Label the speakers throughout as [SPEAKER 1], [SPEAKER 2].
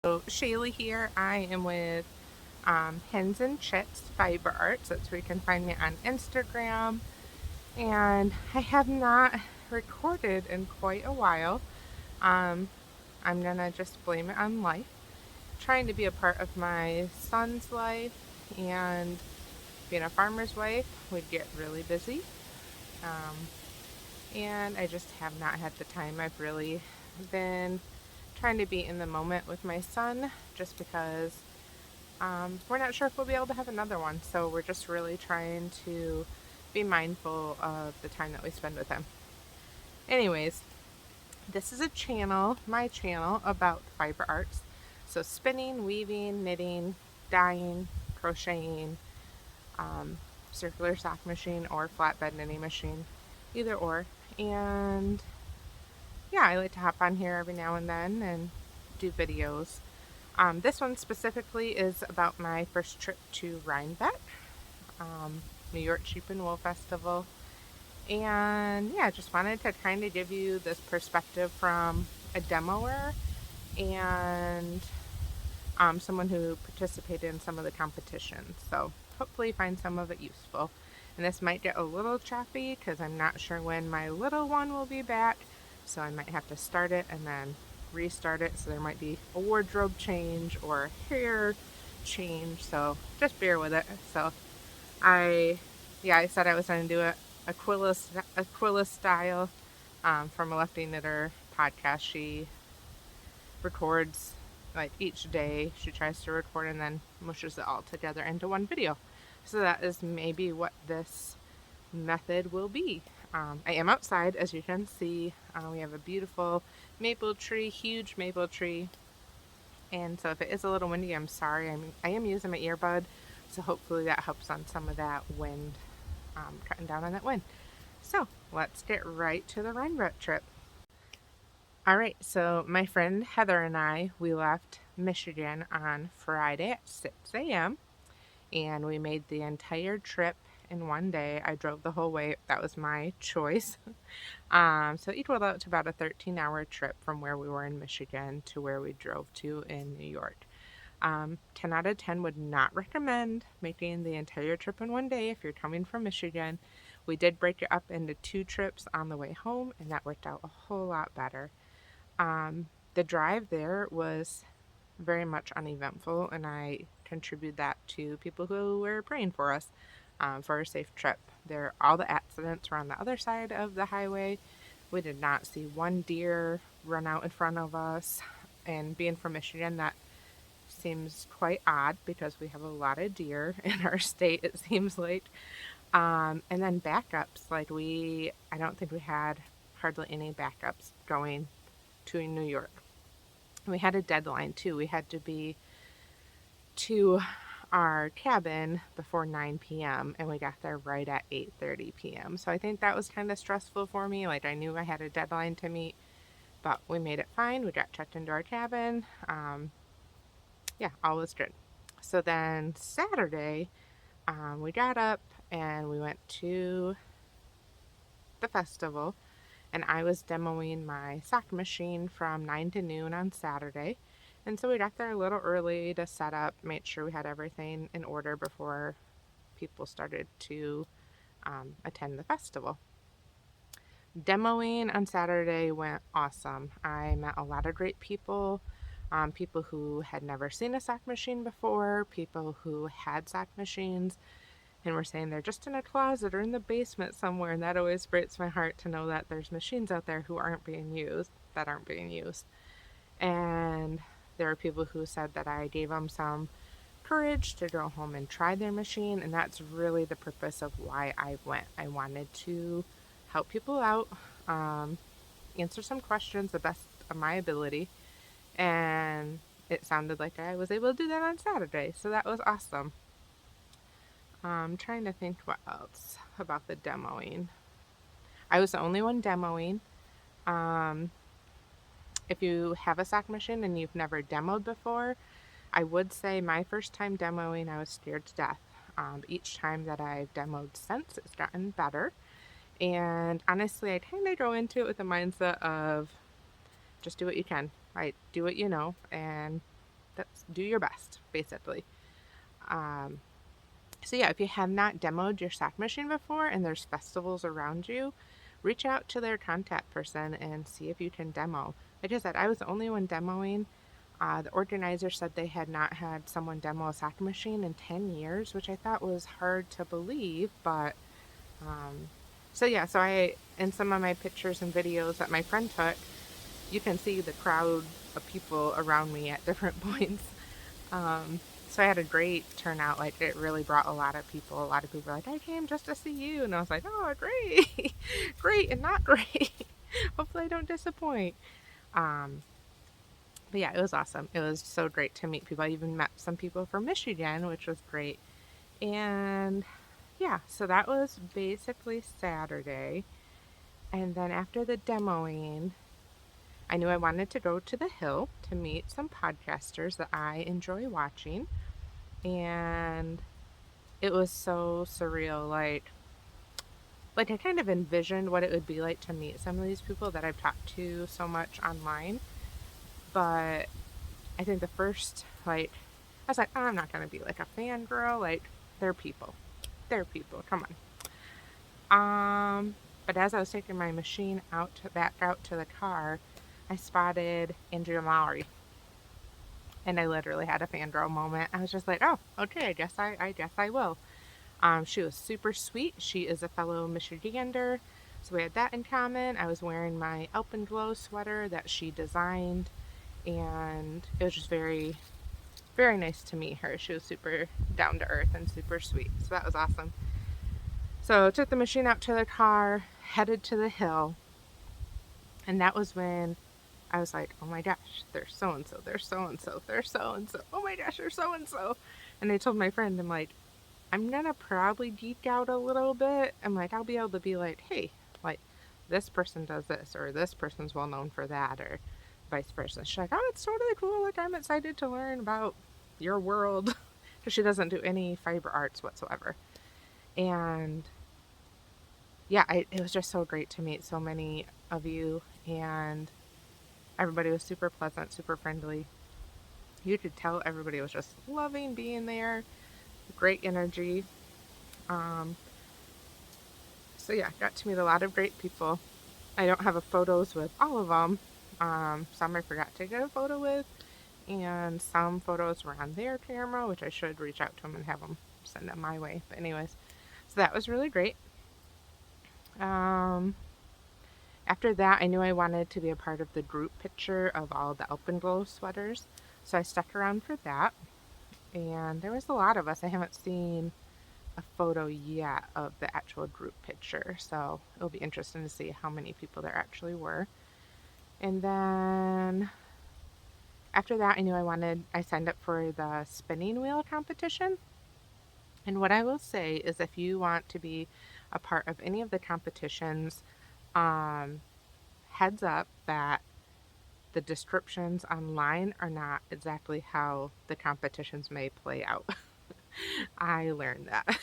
[SPEAKER 1] So Shaylee here. I am with Hens-n-Chicks Fiber Arts. That's where you can find me on Instagram. And I have not recorded in quite a while. Um, I'm gonna just blame it on life. Trying to be a part of my son's life and being a farmer's wife would get really busy. Um, and I just have not had the time. I've really been trying to be in the moment with my son just because we're not sure if we'll be able to have another one, so we're just really trying to be mindful of the time that we spend with him. Anyways, this is a channel, my channel, about fiber arts. So spinning, weaving, knitting, dyeing, crocheting, um, circular sock machine, or flatbed knitting machine, either or. And yeah, I like to hop on here every now and then and do videos. This one specifically is about my first trip to Rhinebeck, New York Sheep and Wool Festival. And yeah, just wanted to kind of give you this perspective from a demoer and someone who participated in some of the competitions. So hopefully find some of it useful. And this might get a little choppy because I'm not sure when my little one will be back. So I might have to start it and then restart it. So there might be a wardrobe change or a hair change. So just bear with it. So I said I was going to do Aquila style from a Lefty Knitter podcast. She records like each day. She tries to record and then mushes it all together into one video. So that is maybe what this method will be. I am outside, as you can see. We have a beautiful maple tree, huge maple tree. And so if it is a little windy, I'm sorry. I am using my earbud, so hopefully that helps on some of that wind, cutting down on that wind. So let's get right to the Rhinebeck trip. All right, so my friend Heather and we left Michigan on Friday at 6 a.m. and we made the entire trip in one day. I drove the whole way. That was my choice. So it equaled out to about a 13-hour trip from where we were in Michigan to where we drove to in New York. 10 out of 10 would not recommend making the entire trip in one day if you're coming from Michigan. We did break it up into 2 trips on the way home, and that worked out a whole lot better. The drive there was very much uneventful, and I contribute that to people who were praying for us for a safe trip. All the accidents were on the other side of the highway. We did not see one deer run out in front of us, and being from Michigan, that seems quite odd because we have a lot of deer in our state, it seems like. And then backups, I don't think we had hardly any backups going to New York. We had a deadline too. We had to be to our cabin before 9 p.m. and we got there right at 8:30 p.m. So I think that was kind of stressful for me. Like, I knew I had a deadline to meet, but we made it fine. We got checked into our cabin. Yeah, all was good. So then Saturday, we got up and we went to the festival, and I was demoing my sock machine from 9 to noon on Saturday. And so we got there a little early to set up, make sure we had everything in order before people started to attend the festival. Demoing on Saturday went awesome. I met a lot of great people, people who had never seen a sock machine before, people who had sock machines and were saying they're just in a closet or in the basement somewhere, and that always breaks my heart to know that there's machines out there who aren't being used. And there were people who said that I gave them some courage to go home and try their machine, and that's really the purpose of why I went. I wanted to help people out, answer some questions the best of my ability, and it sounded like I was able to do that on Saturday, so that was awesome. I'm trying to think what else about the demoing. I was the only one demoing. Um, if you have a sock machine and you've never demoed before, I would say my first time demoing, I was scared to death. Each time that I've demoed since, it's gotten better. And honestly, I kind of go into it with the mindset of just do what you can, right? Do what you know. And do your best, basically. Um, so yeah, if you have not demoed your sock machine before and there's festivals around you, reach out to their contact person and see if you can demo. Like I said, I was the only one demoing. The organizer said they had not had someone demo a sock machine in 10 years, which I thought was hard to believe. But um, so yeah, so in some of my pictures and videos that my friend took, you can see the crowd of people around me at different points. Um, so I had a great turnout. Like, it really brought a lot of people. A lot of people were like, I came just to see you. And I was like, oh, great. Great and not great. Hopefully I don't disappoint. Um, but yeah, it was awesome. It was so great to meet people. I even met some people from Michigan, which was great. And yeah, so that was basically Saturday. And then after the demoing, I knew I wanted to go to the Hill to meet some podcasters that I enjoy watching. And it was so surreal. Like I kind of envisioned what it would be like to meet some of these people that I've talked to so much online. But I think the first, like, I was like, oh, I'm not going to be like a fangirl. Like, they're people. They're people. Come on. But as I was taking my machine back out to the car, I spotted Andrea Mallory. And I literally had a fangirl moment. I was just like, oh, okay, I guess I will. She was super sweet. She is a fellow Michigander, so we had that in common. I was wearing my Alpenglow sweater that she designed, and it was just very, very nice to meet her. She was super down to earth and super sweet, so that was awesome. So I took the machine out to the car, headed to the Hill, and that was when I was like, oh my gosh, there's so and so, there's so and so, there's so and so. Oh my gosh, there's so and so. And I told my friend, I'm like, I'm gonna probably geek out a little bit. I'm like, I'll be able to be like, hey, like, this person does this, or this person's well known for that, or vice versa. She's like, oh, it's totally cool. Like, I'm excited to learn about your world. Because she doesn't do any fiber arts whatsoever. And yeah, it was just so great to meet so many of you. And everybody was super pleasant, super friendly. You could tell everybody was just loving being there, great energy. Um, So yeah, got to meet a lot of great people. I don't have a photos with all of them. Some I forgot to get a photo with, and some photos were on their camera, which I should reach out to them and have them send them my way. But anyways, so that was really great. Um, After that, I knew I wanted to be a part of the group picture of all the Alpenglow sweaters, so I stuck around for that. And there was a lot of us. I haven't seen a photo yet of the actual group picture, so it'll be interesting to see how many people there actually were. And then after that, I signed up for the spinning wheel competition. And what I will say is, if you want to be a part of any of the competitions, um, heads up that the descriptions online are not exactly how the competitions may play out. I learned that.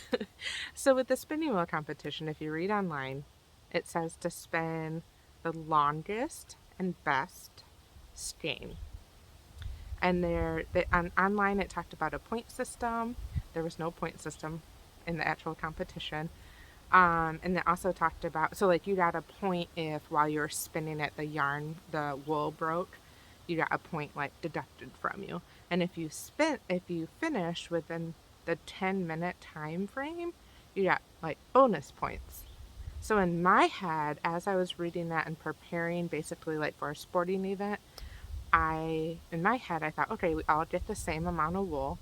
[SPEAKER 1] So with the spinning wheel competition, if you read online, it says to spin the longest and best skein. And online it talked about a point system. There was no point system in the actual competition. And it also talked about, so like, you got a point if while you were spinning it, the wool broke, you got a point like deducted from you. And if you finish within the 10-minute time frame, you got like bonus points. So in my head, as I was reading that and preparing basically like for a sporting event, in my head, I thought, okay, we all get the same amount of wool,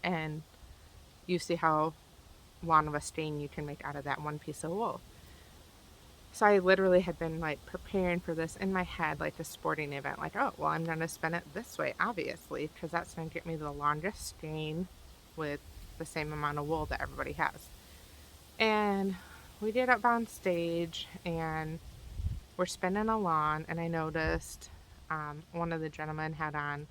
[SPEAKER 1] and you see how long of a skein you can make out of that one piece of wool. So I literally had been like preparing for this in my head, like a sporting event, like, oh, well, I'm going to spin it this way, obviously, because that's going to get me the longest skein with the same amount of wool that everybody has. And we get up on stage and we're spinning along, and I noticed one of the gentlemen had on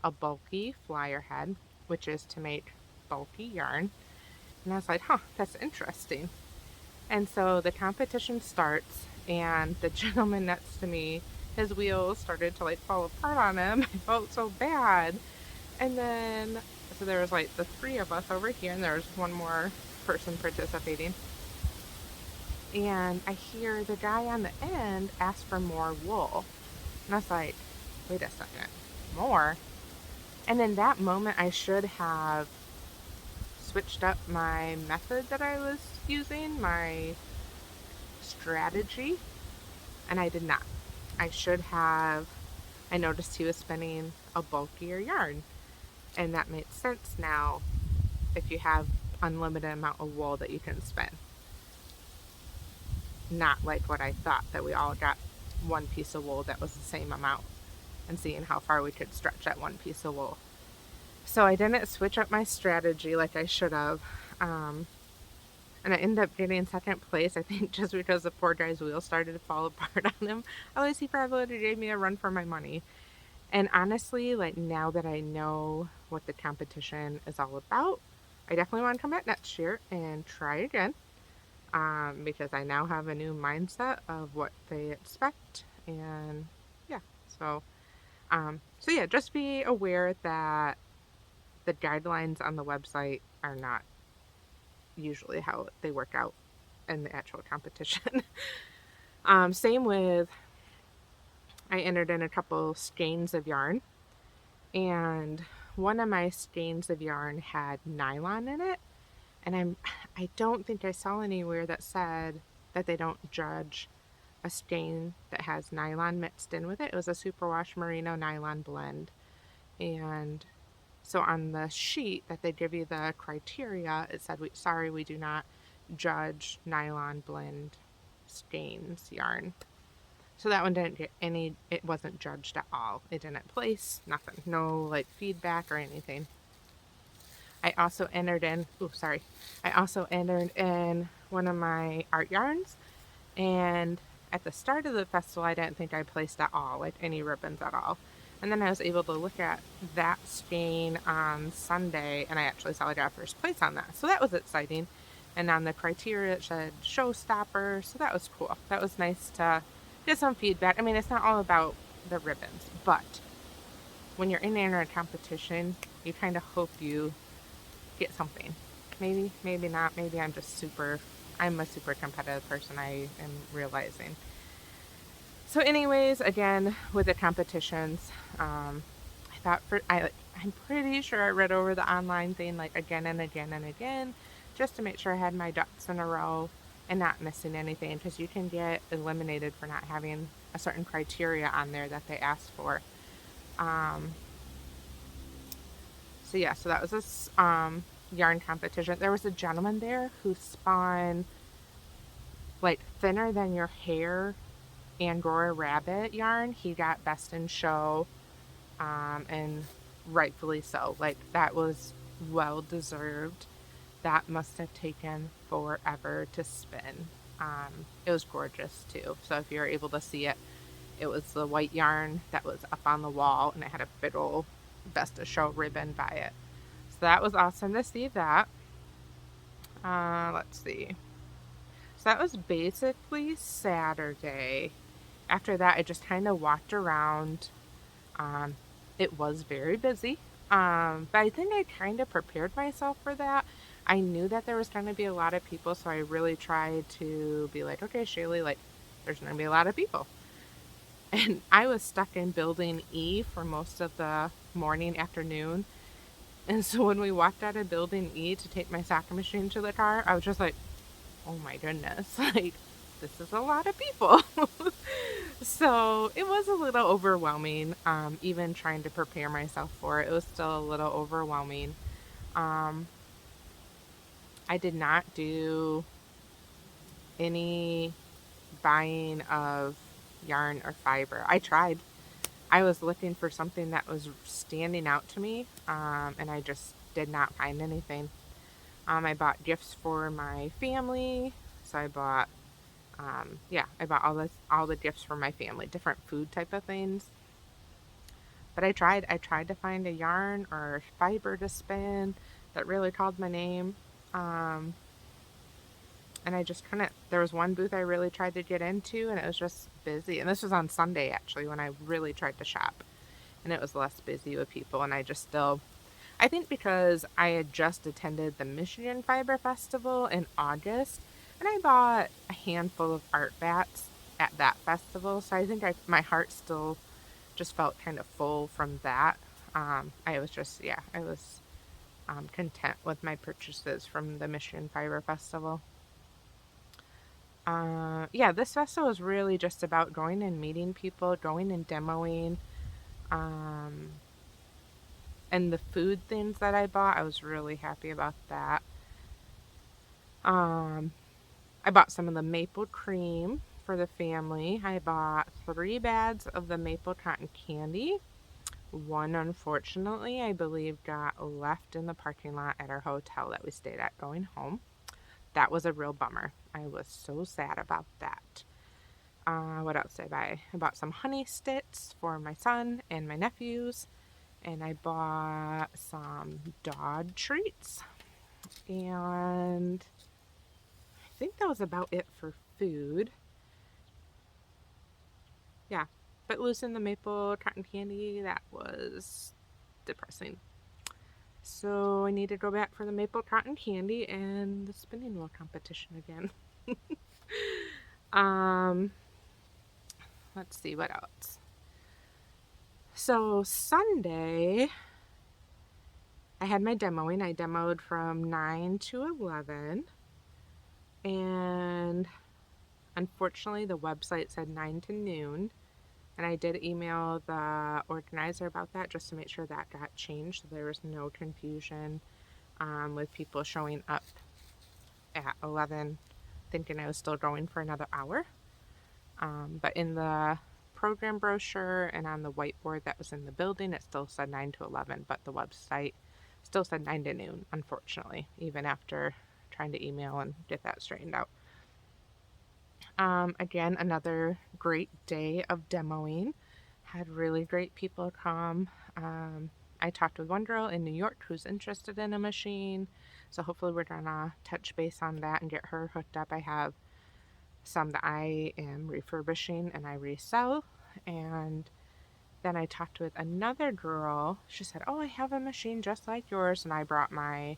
[SPEAKER 1] a bulky flyer head, which is to make bulky yarn. And I was like, huh, that's interesting. And so the competition starts, and the gentleman next to me, his wheels started to like fall apart on him. I felt so bad. And then, so there was like the three of us over here, and there was one more person participating. And I hear the guy on the end ask for more wool. And I was like, wait a second, more? And in that moment, I should have switched up my method that I was using, my strategy, and I did not. I should have. I noticed he was spinning a bulkier yarn, and that makes sense now if you have unlimited amount of wool that you can spin. Not like what I thought, that we all got one piece of wool that was the same amount, and seeing how far we could stretch that one piece of wool. So I didn't switch up my strategy like I should have. And I ended up getting second place, I think, just because the poor guy's wheel started to fall apart on him. Otherwise, he probably would have gave me a run for my money. And honestly, like now that I know what the competition is all about, I definitely want to come back next year and try again, because I now have a new mindset of what they expect. And yeah, so yeah, just be aware that the guidelines on the website are not usually how they work out in the actual competition. Same with, I entered in a couple skeins of yarn, and one of my skeins of yarn had nylon in it, and I don't think I saw anywhere that said that they don't judge a skein that has nylon mixed in with it. It was a superwash merino nylon blend, and so on the sheet that they give you the criteria, it said, sorry, we do not judge nylon blend skeins yarn. So that one didn't get any, it wasn't judged at all. It didn't place, nothing, no like feedback or anything. I also entered in, I also entered in one of my art yarns, and at the start of the festival, I didn't think I placed at all, like any ribbons at all. And then I was able to look at that skein on Sunday, and I actually saw I got first place on that. So that was exciting. And on the criteria, it said showstopper, so that was cool. That was nice to get some feedback. I mean, it's not all about the ribbons, but when you're in a competition, you kind of hope you get something. Maybe, maybe not. Maybe I'm a super competitive person, I am realizing. So anyways, again, with the competitions, I'm pretty sure I read over the online thing like again and again and again, just to make sure I had my ducks in a row and not missing anything, because you can get eliminated for not having a certain criteria on there that they asked for. So yeah, so that was this yarn competition. There was a gentleman there who spun like thinner than your hair Angora rabbit yarn. He got best in show, and rightfully so. Like that was well deserved. That must have taken forever to spin. It was gorgeous too. So if you're able to see it, it was the white yarn that was up on the wall, and it had a big old best of show ribbon by it. So that was awesome to see that. Let's see. So that was basically Saturday. After that, I just kind of walked around. Um, it was very busy, but I think I kind of prepared myself for that. I knew that there was going to be a lot of people, so I really tried to be like, okay, Shaylee, like, there's going to be a lot of people. And I was stuck in building E for most of the morning, afternoon. And so when we walked out of building E to take my soccer machine to the car, I was just like, oh my goodness, like, this is a lot of people. So it was a little overwhelming. Even trying to prepare myself for it, it was still a little overwhelming. Um, I did not do any buying of yarn or fiber. I tried. I was looking for something that was standing out to me, and I just did not find anything. I bought gifts for my family, so I bought I bought all the gifts for my family, different food type of things. But I tried to find a yarn or fiber to spin that really called my name. Um, And I just couldn't. There was one booth I really tried to get into, and it was just busy. And this was on Sunday, actually, when I really tried to shop. And it was less busy with people. And I just still, I think because I had just attended the Michigan Fiber Festival in August, and I bought a handful of art bats at that festival. So I think my heart still just felt kind of full from that. I was just, yeah, I was content with my purchases from the Michigan Fiber Festival. Yeah, this festival is really just about going and meeting people, going and demoing. Um, and the food things that I bought, I was really happy about that. Um, I bought some of the maple cream for the family. I bought 3 bags of the maple cotton candy. One, unfortunately, I believe got left in the parking lot at our hotel that we stayed at going home. That was a real bummer. I was so sad about that. What else did I buy? I bought some honey sticks for my son and my nephews, and I bought some dog treats, and I think that was about it for food. Yeah, but losing the maple cotton candy, that was depressing. So I need to go back for the maple cotton candy and the spinning wheel competition again. um, let's see what else. So Sunday, I had my demoing. I demoed from 9 to 11. And unfortunately, the website said 9 to noon. And I did email the organizer about that just to make sure that got changed so there was no confusion with people showing up at 11 thinking I was still going for another hour. But in the program brochure and on the whiteboard that was in the building, it still said 9 to 11, but the website still said 9 to noon, unfortunately, even after trying to email and get that straightened out. Again, another great day of demoing. Had really great people come. I talked with one girl in New York who's interested in a machine, so hopefully we're gonna touch base on that and get her hooked up. I have some that I am refurbishing and I resell. And then I talked with another girl. She said, "Oh, I have a machine just like yours." And I brought my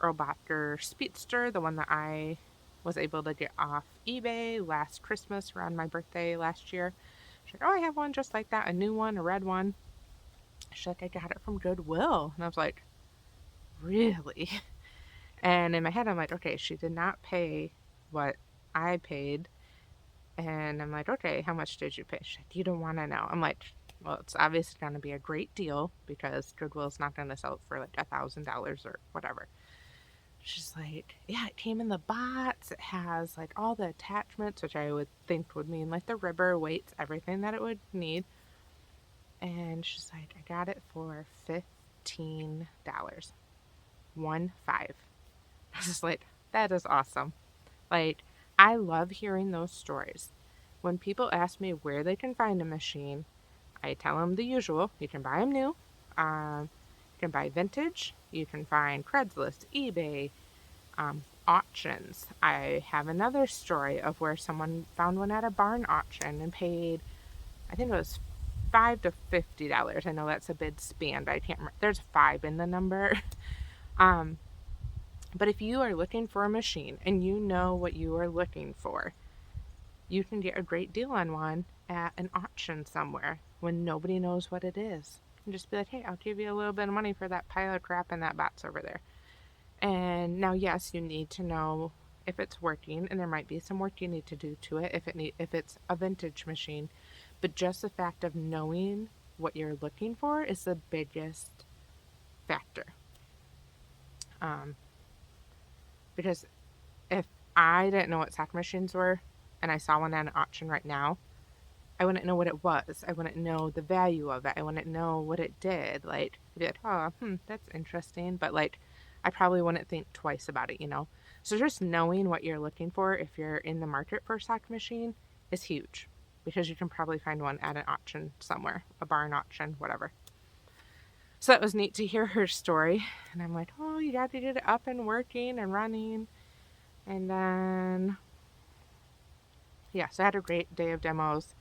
[SPEAKER 1] Earlbacher Speedster, the one that I was able to get off eBay last Christmas around my birthday last year. She said, "Oh, I have one just like that, a new one, a red one." She's like, "I got it from Goodwill." And I was like, "Really?" And in my head, I'm like, okay, she did not pay what I paid. And I'm like, okay, how much did you pay? She's like, "You don't want to know." I'm like, well, it's obviously going to be a great deal because Goodwill's not going to sell it for like $1,000 or whatever. She's like, "Yeah, it came in the box. It has like all the attachments, which I would think would mean like the rubber, weights, everything that it would need." And she's like, "I got it for $15. 1 5." I was just like, that is awesome. Like, I love hearing those stories. When people ask me where they can find a machine, I tell them the usual. You can buy them new. You can buy vintage. You can find Craigslist, eBay, auctions. I have another story of where someone found one at a barn auction and paid, I think it was $5 to $50. I know that's a big span, but I can't remember. There's 5 in the number. um, but if you are looking for a machine and you know what you are looking for, you can get a great deal on one at an auction somewhere when nobody knows what it is. And just be like, "Hey, I'll give you a little bit of money for that pile of crap in that box over there." And now, yes, you need to know if it's working, and there might be some work you need to do to it if it's a vintage machine. But just the fact of knowing what you're looking for is the biggest factor. Um, because if I didn't know what sock machines were, and I saw one at an auction right now, I wouldn't know what it was. I wouldn't know the value of it. I wouldn't know what it did. Like, I'd be like, "Oh, that's interesting." But like, I probably wouldn't think twice about it, you know? So just knowing what you're looking for if you're in the market for a sock machine is huge because you can probably find one at an auction somewhere, a barn auction, whatever. So that was neat to hear her story. And I'm like, "Oh, you got to get it up and working and running." And then, yeah, so I had a great day of demos.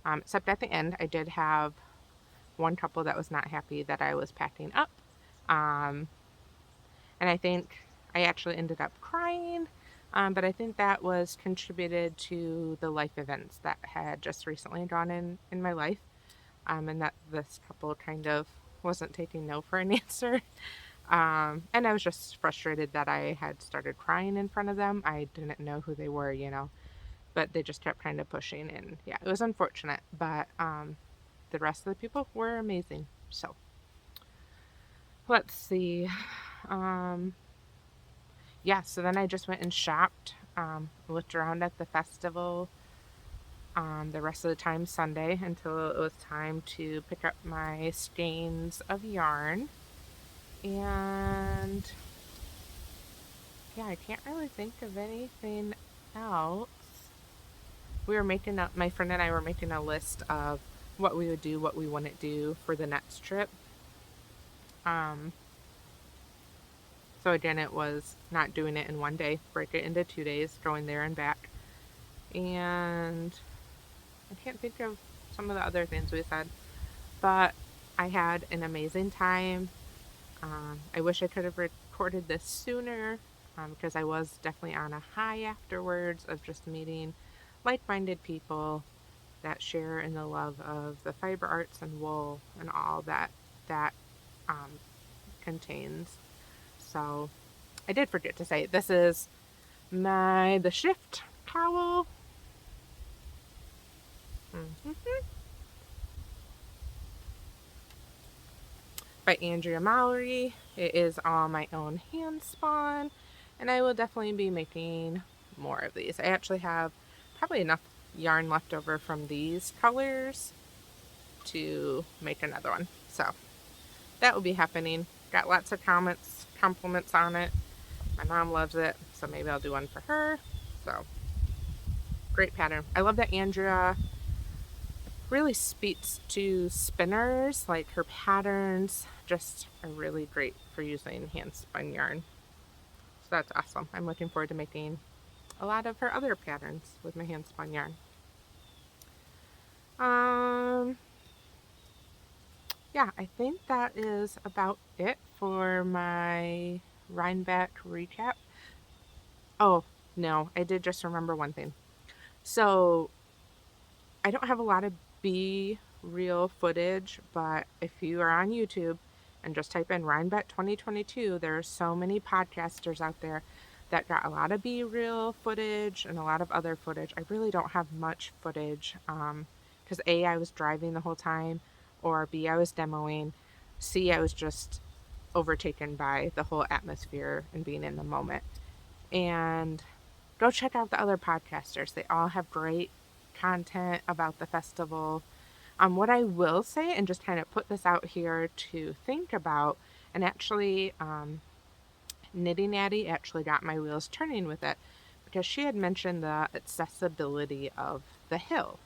[SPEAKER 1] Except at the end, I did have one couple that was not happy that I was packing up. Um, and I think I actually ended up crying. But I think that was contributed to the life events that had just recently gone in my life. And that this couple kind of wasn't taking no for an answer. And I was just frustrated that I had started crying in front of them. I didn't know who they were, but they just kept kind of pushing. And yeah, it was unfortunate, but the rest of the people were amazing. So let's see. Um, yeah, so then I just went and shopped, looked around at the festival the rest of the time Sunday until it was time to pick up my skeins of yarn. And yeah, I can't really think of anything else. My friend and I were making a list of what we would do, what we wouldn't do for the next trip. Um, so again, it was not doing it in one day, break it into 2 days, going there and back. And I can't think of some of the other things we said, but I had an amazing time. I wish I could have recorded this sooner because I was definitely on a high afterwards of just meeting like-minded people that share in the love of the fiber arts and wool and all that um, contains. So I did forget to say this is the shift towel. Mm-hmm. By Andrea Mallory. It is all my own hand spun, and I will definitely be making more of these. I actually have probably enough yarn left over from these colors to make another one. So that will be happening. Got lots of compliments on it. My mom loves it, so maybe I'll do one for her. So great pattern. I love that Andrea really speaks to spinners. Like her patterns just are really great for using hand spun yarn. So that's awesome. I'm looking forward to making a lot of her other patterns with my hand spun yarn. Um, yeah, I think that is about it for my Rhinebeck recap. Oh, no, I did just remember one thing. So I don't have a lot of B reel footage, but if you are on YouTube and just type in Rhinebeck 2022, there are so many podcasters out there that got a lot of B reel footage and a lot of other footage. I really don't have much footage because A, I was driving the whole time, or B, I was demoing, C, I was just overtaken by the whole atmosphere and being in the moment. And go check out the other podcasters. They all have great content about the festival. What I will say, and just kind of put this out here to think about, and actually, Knitting Natty actually got my wheels turning with it because she had mentioned the accessibility of the hill.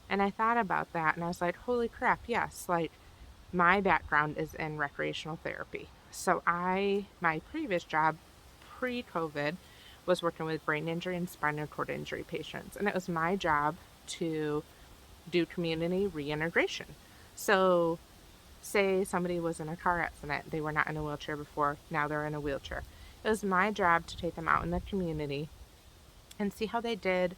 [SPEAKER 1] And I thought about that and I was like, holy crap, yes, like my background is in recreational therapy. So my previous job pre-COVID was working with brain injury and spinal cord injury patients. And it was my job to do community reintegration. So say somebody was in a car accident, they were not in a wheelchair before, now they're in a wheelchair. It was my job to take them out in the community and see how they did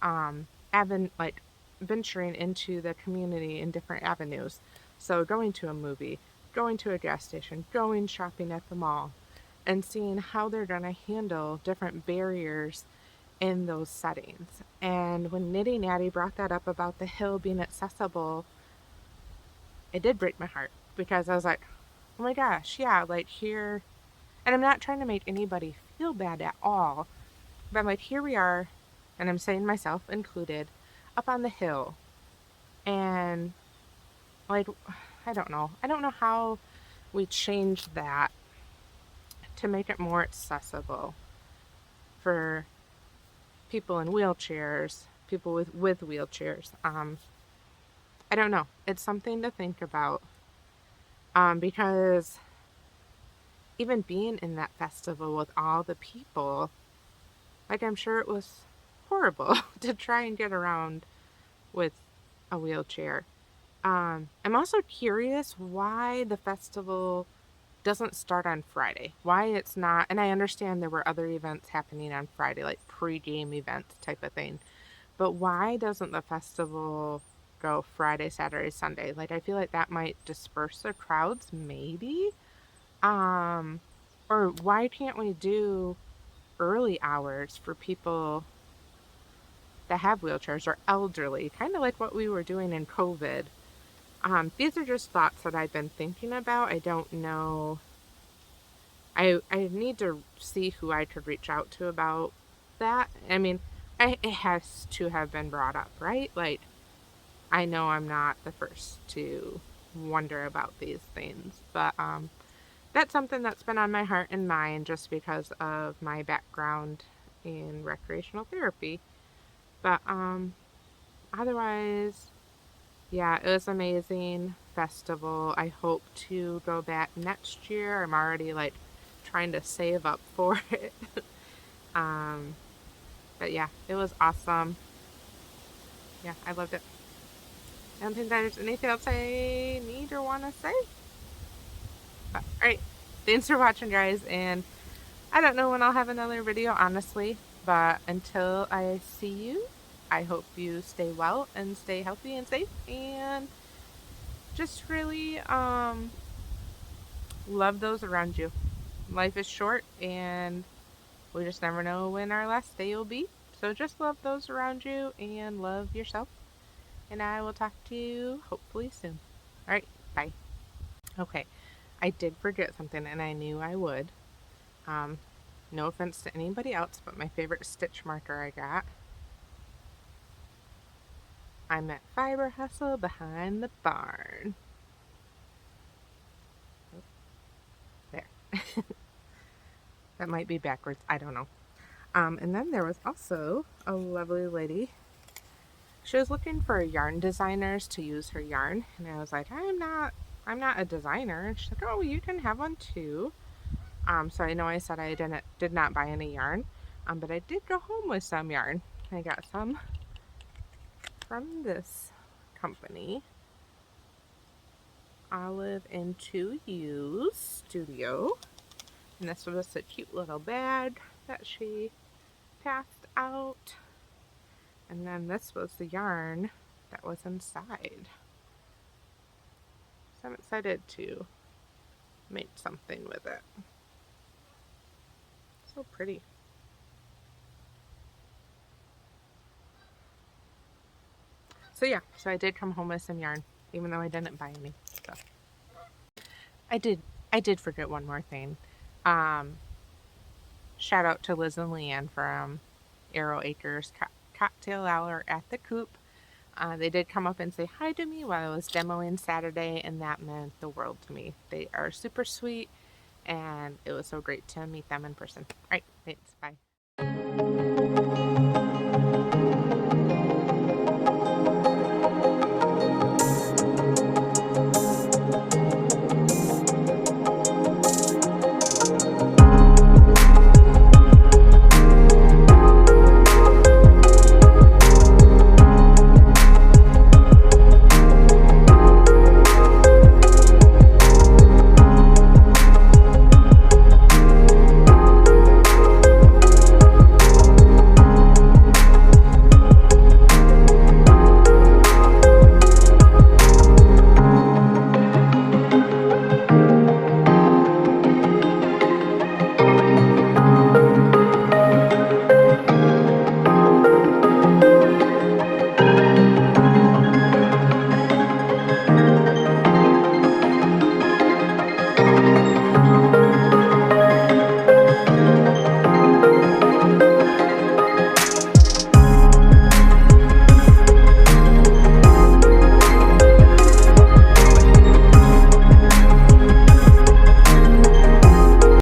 [SPEAKER 1] like venturing into the community in different avenues. So going to a movie, going to a gas station, going shopping at the mall, and seeing how they're going to handle different barriers in those settings. And when Knitting Natty brought that up about the hill being accessible, it did break my heart because I was like, oh my gosh, yeah, like here, and I'm not trying to make anybody feel bad at all, but I'm like, here we are, and I'm saying myself included, up on the hill, and like, I don't know. I don't know how we change that to make it more accessible for people in wheelchairs, people with wheelchairs. I don't know. It's something to think about. Because even being in that festival with all the people, Like, I'm sure it was horrible to try and get around with a wheelchair. I'm also curious why the festival doesn't start on Friday. Why it's not, and I understand there were other events happening on Friday, like pre-game events type of thing. But why doesn't the festival go Friday, Saturday, Sunday? Like, I feel like that might disperse the crowds, maybe. Um, or why can't we do early hours for people that have wheelchairs or elderly, kind of like what we were doing in COVID? These are just thoughts that I've been thinking about. I don't know. I need to see who I could reach out to about that. I mean, it has to have been brought up, right? Like, I know I'm not the first to wonder about these things, but that's something that's been on my heart and mind just because of my background in recreational therapy. But otherwise, yeah, it was amazing festival. I hope to go back next year. I'm already like trying to save up for it. um, but yeah, it was awesome. Yeah, I loved it. I don't think there's anything else I need or want to say. But all right, thanks for watching, guys. And I don't know when I'll have another video, honestly. But until I see you, I hope you stay well and stay healthy and safe. And just really love those around you. Life is short and we just never know when our last day will be. So just love those around you and love yourself. And I will talk to you hopefully soon. All right, bye. Okay, I did forget something and I knew I would. Um, no offense to anybody else, but my favorite stitch marker I got. I'm at Fiber Hustle behind the barn. There. That might be backwards. I don't know. And then there was also a lovely lady. She was looking for yarn designers to use her yarn, and I was like, I'm not a designer. And she's like, oh, you can have one too. So I know I said I did not buy any yarn, but I did go home with some yarn. I got some from this company, Olive and Two Use Studio, and this was a cute little bag that she passed out. And then this was the yarn that was inside. So I'm excited to make something with it. So pretty. So yeah, so I did come home with some yarn, even though I didn't buy any. So I did forget one more thing. Um, Shout out to Liz and Leanne from Arrow Acres Cocktail Hour at the Coop. They did come up and say hi to me while I was demoing Saturday, and that meant the world to me. They are super sweet, and it was so great to meet them in person. All right, thanks. Bye.